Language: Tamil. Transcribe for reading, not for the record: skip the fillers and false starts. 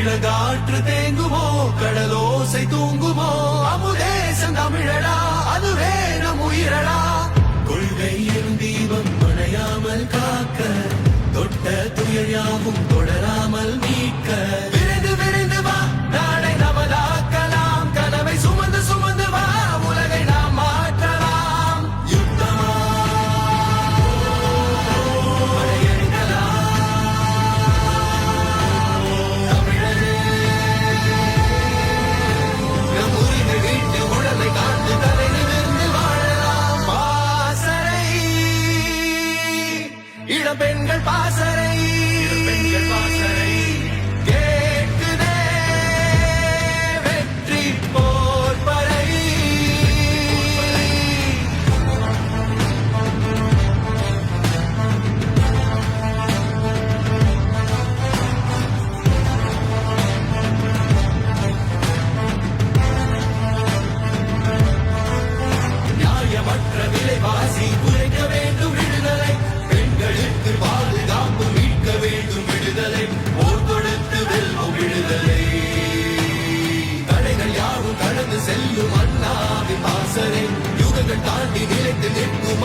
இளங்காற்று தேங்குமோ கடலோசை தூங்குமோ அமுதே செந்தமிழடா அதுவே நம் உயிரடா கொள்கை எனும் தீபம் அணையாமல் காக்க தொட்ட துயர் யாவும் தொடராமல் மீட்க விரைந்து விரைந்து வா நாளை நமதாக்கலாம் கனவை சுமந்து சுமந்து வா உலகை நாம் மாற்றலாம் யுத்தமா படையெடுக்கலாம் தமிழரே நம் உரிமை வீட்டு உடலை காத்து தலை நிமிர்ந்து வாழலாம் பாசறை இளம்பெண்கள் பாசறை கேட்குதே வெற்றி போர் பறை நியாயமற்ற விலைவாசி குறைக்க வேண்டும் விடுதலை பெண்களுக்கு பாதுகாப்பு மீட்க வேண்டும் விடுதலை போர் கொடுத்து வெல்வோம் விடுதலை தடைகள் யாவும் கடந்து செல்லும் அண்ணாவின் பாசறை யுகங்கள் தாண்டி நிலைத்து நிற்கும்